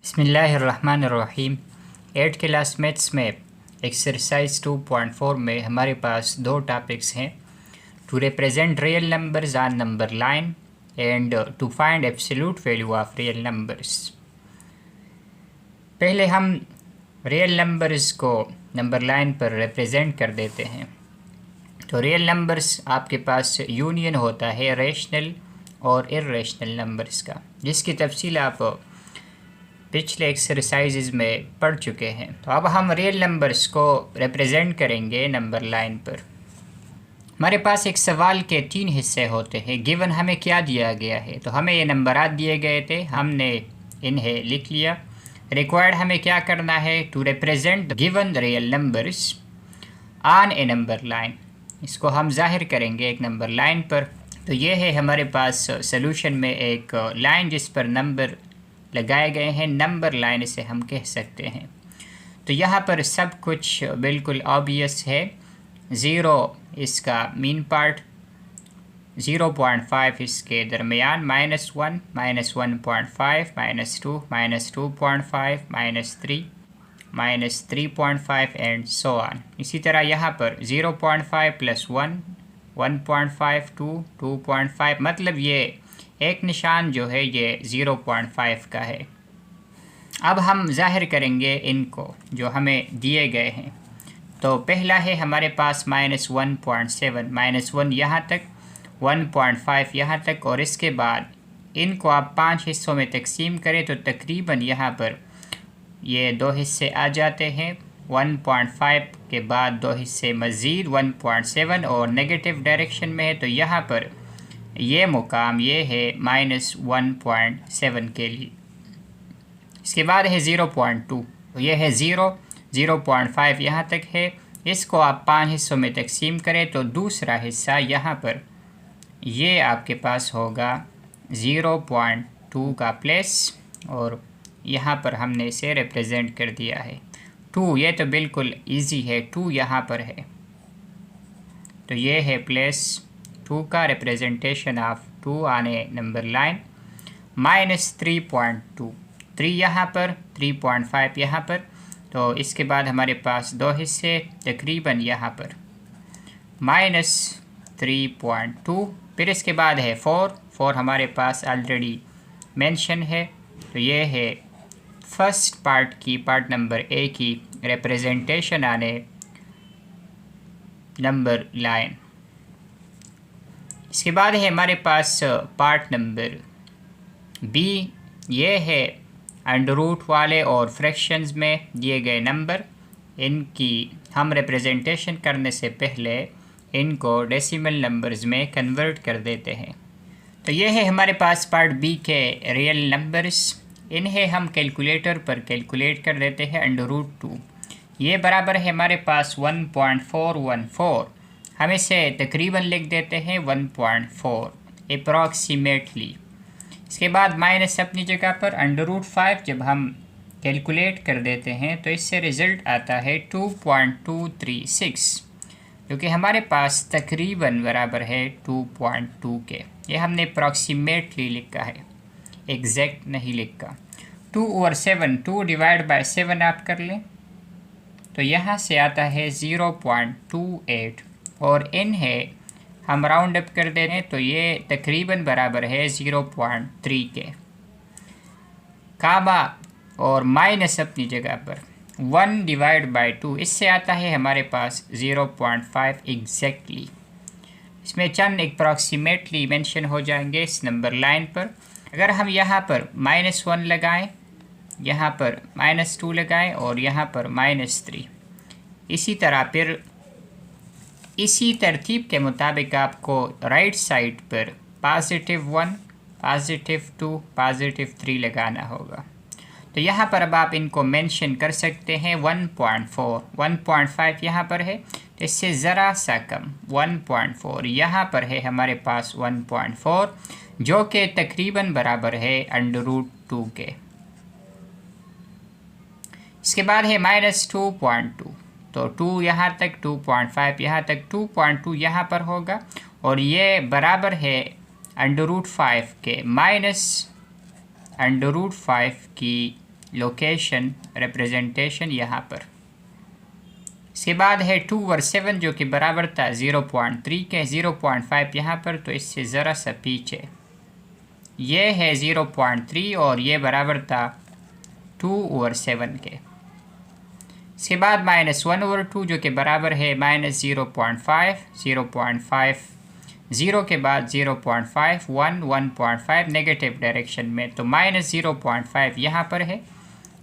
बिस्मिल्लाहिर्रहमानिर्रहीम। 8 class maths में exercise 2.4 में हमारे पास दो टॉपिक्स हैं, to represent real numbers on number line and to find absolute value of real numbers. पहले हम रियल नंबर्स को नंबर लाइन पर रिप्रेजेंट कर देते हैं। तो रियल नंबर्स आपके पास यूनियन होता है रेशनल और इर्रेशनल नंबर्स का, जिसकी तफसील आप पिछले एक्सरसाइजेज में पढ़ चुके हैं। तो अब हम रियल नंबर्स को रिप्रेजेंट करेंगे नंबर लाइन पर। हमारे पास एक सवाल के 3 हिस्से होते हैं। गिवन हमें क्या दिया गया है, तो हमें ये नंबरात दिए गए थे, हमने इन्हें लिख लिया। रिक्वायर्ड हमें क्या करना है, to represent given real numbers on a number line. इसको हम जाहिर करेंगे एक नंबर लाइन पर। तो ये है हमारे पास सोल्यूशन में एक लाइन जिस पर नंबर लगाए गए हैं, नंबर लाइन इसे हम कह सकते हैं। तो यहाँ पर सब कुछ बिल्कुल ऑब्वियस है। 0 इसका मीन पार्ट, 0.5 इसके दरमियान, -1, -1.5, -2, -2.5, -3, -3.5 एंड सो ऑन। इसी तरह यहाँ पर 0.5 + 1, 1.5, 2, 2.5, मतलब ये एक निशान जो है ये 0.5 का है। अब हम जाहिर करेंगे इनको जो हमें दिए गए हैं। तो पहला है हमारे पास -1.7, -1 यहाँ तक, 1.5 यहाँ तक, और इसके बाद इनको आप 5 हिस्सों में तकसीम करें तो तकरीबन यहाँ पर ये 2 हिस्से आ जाते हैं। 1.5 के बाद 2 हिस्से मज़ीद 1.7 और नेगेटिव डायरेक्शन में है, तो यहाँ पर ये मुकाम ये है -1.7 के लिए। इसके बाद है 0.2, तो ये है 0, 0.5 यहाँ तक है। इसको आप 5 हिस्सों में तकसीम करें तो दूसरा हिस्सा यहाँ पर ये आपके पास होगा 0.2 का प्लेस, और यहाँ पर हमने इसे रिप्रेजेंट कर दिया है 2। ये तो बिल्कुल इजी है, 2 यहाँ पर है, तो ये है प्लेस 2 का representation of 2 on a number line. -3.2, 3 यहाँ पर, 3.5 यहाँ पर, तो इसके बाद हमारे पास 2 हिस्से तकरीबन यहाँ पर -3.2। फिर इसके बाद है 4 हमारे पास ऑलरेडी मेंशन है, तो ये है फर्स्ट पार्ट की, पार्ट नंबर A की representation on a number line. इसके बाद है हमारे पास पार्ट नंबर B, ये है अंडर-रूट वाले और फ्रैक्शंस में दिए गए नंबर। इनकी हम रिप्रेजेंटेशन करने से पहले इनको डेसिमल नंबर्स में कन्वर्ट कर देते हैं। तो ये है हमारे पास पार्ट B के रियल नंबर्स। इन्हें हम कैलकुलेटर पर कैलकुलेट कर देते हैं। अंडर-रूट 2 ये बराबर है हमारे पास 1.414, हम इसे तकरीबन लिख देते हैं 1.4 अप्रॉक्सीमेटली। इसके बाद माइनस अपनी जगह पर, अंडर-रूट 5 जब हम कैलकुलेट कर देते हैं तो इससे रिज़ल्ट आता है 2.236, जो कि हमारे पास तकरीबन बराबर है 2.2 के। ये हमने अप्रॉक्सीमेटली लिखा है, एग्जैक्ट नहीं लिखा। 2/7, 2 डिवाइड बाय 7 आप कर लें तो यहाँ से आता है 0.28, और इन्हें हम राउंड अप कर दे रहे हैं तो ये तकरीबन बराबर है 0.3 के। काबा और माइनस अपनी जगह पर, 1 डिवाइड बाय 2, इससे आता है हमारे पास 0.5 एग्जैक्टली। इसमें चंद अप्रॉक्सीमेटली मेंशन हो जाएंगे इस नंबर लाइन पर। अगर हम यहाँ पर -1 लगाएं, यहाँ पर -2 लगाएं और यहाँ पर -3, इसी तरह फिर इसी तरतीब के मुताबिक आपको राइट साइड पर +1, +2, +3 लगाना होगा। तो यहाँ पर अब आप इनको मेंशन कर सकते हैं। 1.4, 1.5 यहाँ पर है, तो इससे ज़रा सा कम 1.4 यहाँ पर है हमारे पास 1.4, जो कि तकरीबन बराबर है अंडर-रूट 2 के। इसके बाद है -2.2, तो 2 यहाँ तक, 2.5 यहाँ तक, 2.2 यहाँ पर होगा, और ये बराबर है अंडर-रूट 5 के, माइनस अंडर-रूट 5 की लोकेशन रिप्रेजेंटेशन यहाँ पर। इसके बाद है 2/7 जो कि बराबर था 0.3 के, 0.5 यहाँ पर, तो इससे ज़रा सा पीछे ये है 0.3 और ये बराबर था 2/7 के। इसके बाद -1/2 जो कि बराबर है -0.5, 0.5 0 के बाद 0.5, 1, 1.5 नेगेटिव डायरेक्शन में, तो -0.5 यहाँ पर है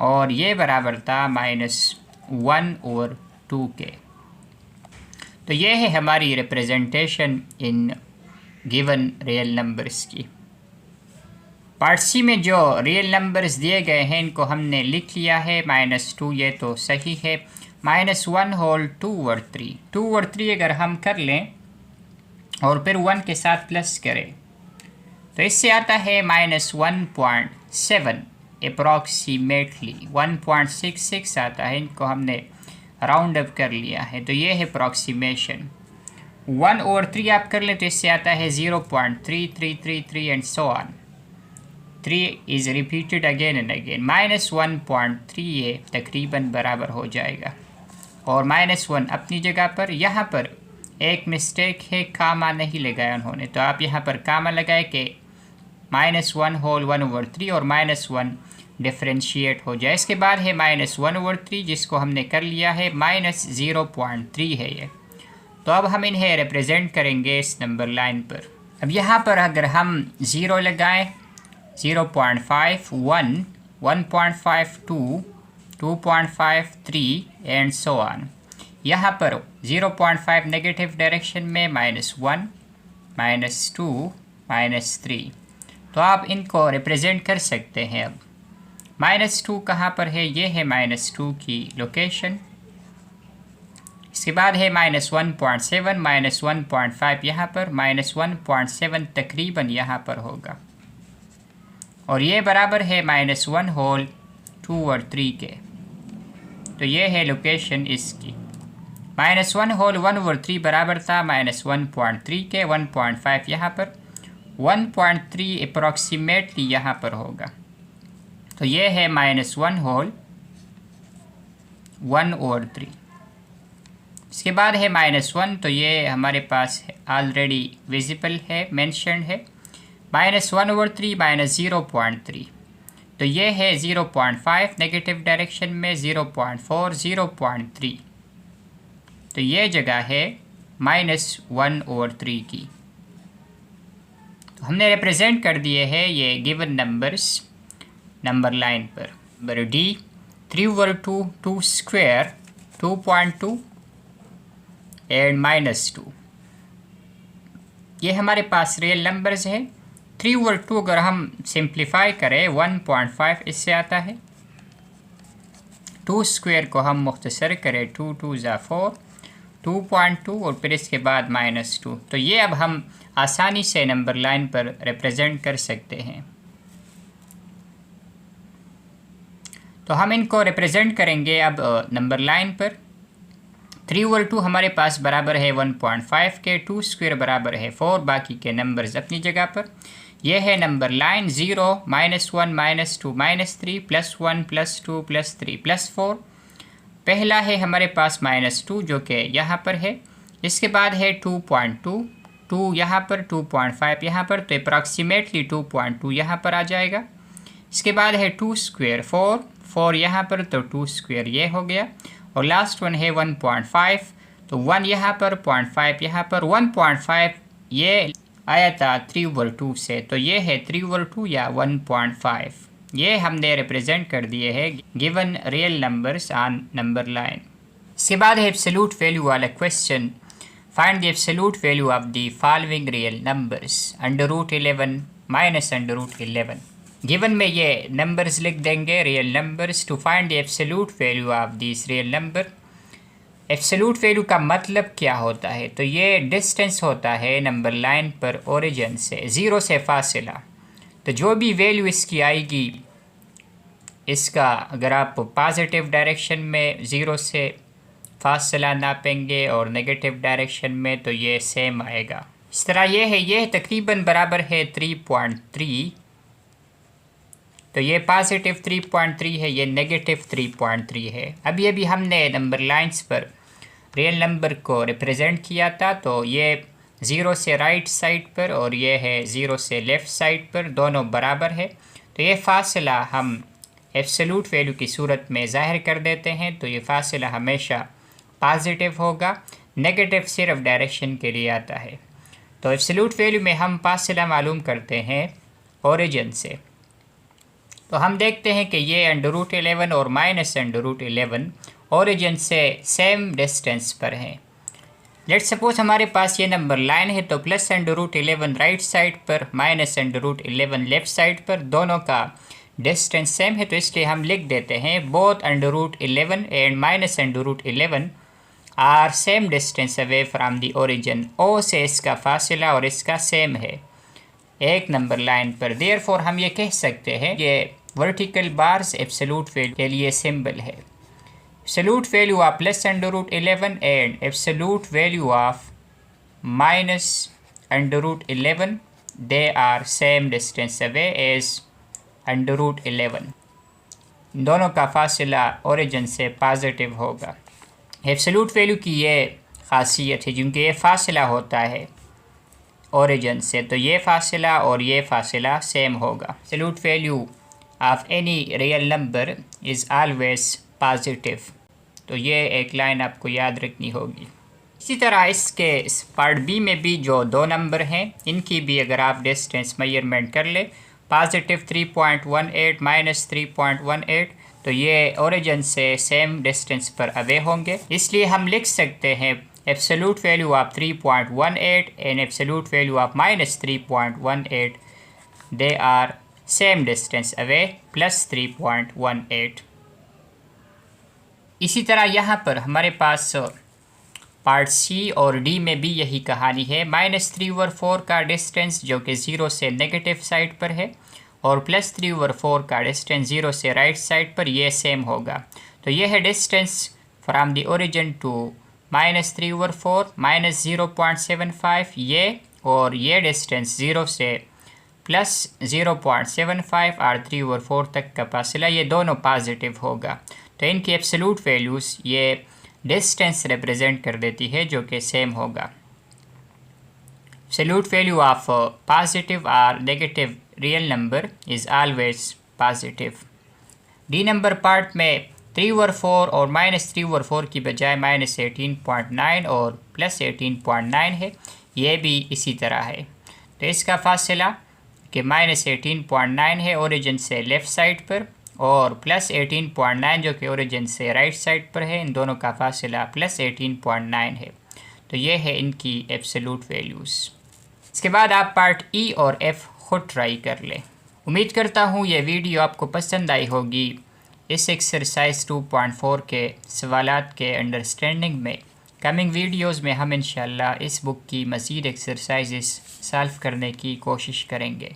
और ये बराबर था -1/2 के। तो ये है हमारी representation in given real numbers की। पार्ट सी में जो रियल नंबर्स दिए गए हैं इनको हमने लिख लिया है। -2 ये तो सही है। -1 होल 2/3, 2/3 अगर हम कर लें और फिर 1 के साथ प्लस करें तो इससे आता है -1.7 अप्रॉक्सीमेटली 1.66 आता है। इनको हमने राउंड अप कर लिया है, तो ये है अप्रॉक्सीमेशन। 1/3 आप कर लें तो इससे आता है 0.3333 and so on. 3 is repeated again and again. -1.3 ये तकरीबन बराबर हो जाएगा और -1 अपनी जगह पर। यहाँ पर एक मिस्टेक है, कामा नहीं लगाया उन्होंने, तो आप यहाँ पर कामा लगाए कि -1 होल 1/3 और -1 डिफ्रेंशिएट हो जाए। इसके बाद है -1/3 जिसको हमने कर लिया है, -0.3 है ये। तो अब हम इन्हें रिप्रेजेंट करेंगे इस नंबर लाइन पर। अब यहाँ पर अगर हम 0 लगाएं, 0.5, 1, 1.52, 2.53 एंड सो ऑन। यहाँ पर 0.5 नेगेटिव डायरेक्शन में -1, -2, -3, तो आप इनको रिप्रेजेंट कर सकते हैं। अब -2 कहाँ पर है? ये है -2 की लोकेशन। इसके बाद है -1.7, -1.5 यहाँ पर, -1.7 तकरीबन यहाँ पर होगा और ये बराबर है -1 होल 2/3 के। तो ये है लोकेशन इसकी। -1 होल 1/3 बराबर था -1.3 के, 1.5 यहाँ पर, 1.3 अप्रॉक्सीमेटली यहाँ पर होगा। तो ये है -1 होल 1/3। इसके बाद है -1, तो ये हमारे पास ऑलरेडी विजिबल है, मेंशन्ड है। -1/3 -0.3, तो ये है 0.5 नेगेटिव डायरेक्शन में, 0.4, 0.3, तो ये जगह है -1/3 की। तो हमने रिप्रेजेंट कर दिए हैं ये गिवन नंबर्स नंबर लाइन पर। नंबर डी 3/2, 2 स्क्वायर, 2.2 एंड -2, ये हमारे पास रियल नंबर्स है। 3/2 अगर हम सिंप्लीफाई करें 1.5 इससे आता है। 2 स्क्वायर को हम मुख्तसर करें 2 2 ज़ा 4, 2.2 और फिर इसके बाद -2, तो ये अब हम आसानी से नंबर लाइन पर रिप्रेजेंट कर सकते हैं। तो हम इनको रिप्रेजेंट करेंगे अब नंबर लाइन पर। 3/2 हमारे पास बराबर है 1.5 के, 2 स्क्वायर बराबर है 4, बाकी के नंबर्स अपनी जगह पर। यह है नंबर लाइन 0, -1, -2, -3, +1, +2, +3, +4। पहला है हमारे पास -2 जो कि यहाँ पर है। इसके बाद है 2.2, 2 यहाँ पर, 2.5 यहाँ पर, तो अप्रॉक्सीमेटली 2.2 यहाँ पर आ जाएगा। इसके बाद है 2 स्क्वायर 4, 4 यहाँ पर, तो 2 स्क्वायर ये हो गया। और लास्ट वन है 1.5, तो 1 यहाँ पर, 0.5 यहाँ पर, 1.5 ये आया था 3/2 से, तो ये है 3/2 या 1.5। ये हमने रिप्रेजेंट कर दिए हैं given real numbers on number line. इसके बाद है एब्सोल्यूट वैल्यू वाला question. Find the absolute value of the following real numbers, √11 -√11। Given में ये नंबर्स लिख देंगे, real numbers. To find the absolute value of this real number. Absolute value का मतलब क्या होता है? तो ये डिस्टेंस होता है नंबर लाइन पर ओरिजिन से, 0 से फासिला। तो जो भी वैल्यू इसकी आएगी, इसका अगर आप पॉजिटिव डायरेक्शन में 0 से फासला नापेंगे और नेगेटिव डायरेक्शन में, तो ये सेम आएगा। इस तरह ये है तकरीबन बराबर है 3.3, तो ये पॉजिटिव 3.3 है, ये नेगेटिव 3.3 है। अभी हमने नंबर लाइंस पर रियल नंबर को रिप्रेजेंट किया था, तो ये 0 से राइट साइड पर और ये है 0 से लेफ़्ट साइड पर, दोनों बराबर है। तो ये फासला हम एब्सोल्यूट वैल्यू की सूरत में ज़ाहिर कर देते हैं, तो ये फासला हमेशा पॉजिटिव होगा। नेगेटिव सिर्फ डायरेक्शन के लिए आता है। तो एब्सोल्यूट वैल्यू में हम फासला मालूम करते हैं ओरिजिन से। तो हम देखते हैं कि ये √11 और -√11 ओरिजिन से सेम डिस्टेंस पर हैं। लेट्स सपोज हमारे पास ये नंबर लाइन है, तो +√11 राइट साइड पर, -√11 लेफ़्ट साइड पर, दोनों का डिस्टेंस सेम है। तो इसलिए हम लिख देते हैं both √11 and -√11 are same distance away from the origin. O से इसका फासला और इसका सेम है एक नंबर लाइन पर। देयरफॉर हम ये कह सकते हैं ये वर्टिकल बार्स एब्सोल्यूट वैल्यू के लिए सिंबल है। Absolute value of +√11 and absolute value of -√11 they are same distance away as √11। दोनों का फासला ओरिजिन से पॉजिटिव होगा। एब्सोल्यूट वैल्यू की ये खासियत है, क्योंकि ये फासला होता है ओरिजिन से, तो ये फासला और ये फासला सेम होगा। Absolute value of any real number is always positive. तो ये एक लाइन आपको याद रखनी होगी। इसी तरह इसके पार्ट बी में भी जो दो नंबर हैं, इनकी भी अगर आप डिस्टेंस मेजरमेंट कर ले, पॉजिटिव 3.18 -3.18, तो ये ओरिजिन से सेम डिस्टेंस पर अवे होंगे। इसलिए हम लिख सकते हैं absolute value of 3.18 and absolute value of -3.18 they are same distance away +3.18। इसी तरह यहाँ पर हमारे पास पार्ट सी और डी में भी यही कहानी है। -3/4 का डिस्टेंस जो कि 0 से नेगेटिव साइड पर है, और +3/4 का डिस्टेंस 0 से राइट साइड पर, ये सेम होगा। तो ये है distance from the origin to -3/4 -0.75 ये, और ये डिस्टेंस 0 से +0.75 और 3/4 तक का फासला, ये दोनों पॉजिटिव होगा। तो इनकी एब्सोल्यूट वैल्यूज़ ये डिस्टेंस रिप्रेजेंट कर देती है जो कि सेम होगा। एब्सोल्यूट वैल्यू ऑफ पॉजिटिव और negative real number is always positive. D number part में 3/4 और -3/4 की बजाय -18.9 और +18.9 है, ये भी इसी तरह है। तो इसका फासला कि -18.9 है ओरिजिन से लेफ़्ट साइड पर, और +18.9 जो कि ओरिजिन से राइट साइड पर है, इन दोनों का फासला +18.9 है। तो ये है इनकी एब्सोल्यूट वैल्यूज़। इसके बाद आप पार्ट ई और एफ़ खुद ट्राई कर लें। उम्मीद करता हूँ ये वीडियो आपको पसंद आई होगी। इस एक्सरसाइज 2.4 के सवालात के अंडरस्टैंडिंग में कमिंग वीडियोज़ में हम इंशाल्लाह इस बुक की मज़ीद एक्सरसाइजेस सॉल्व करने की कोशिश करेंगे।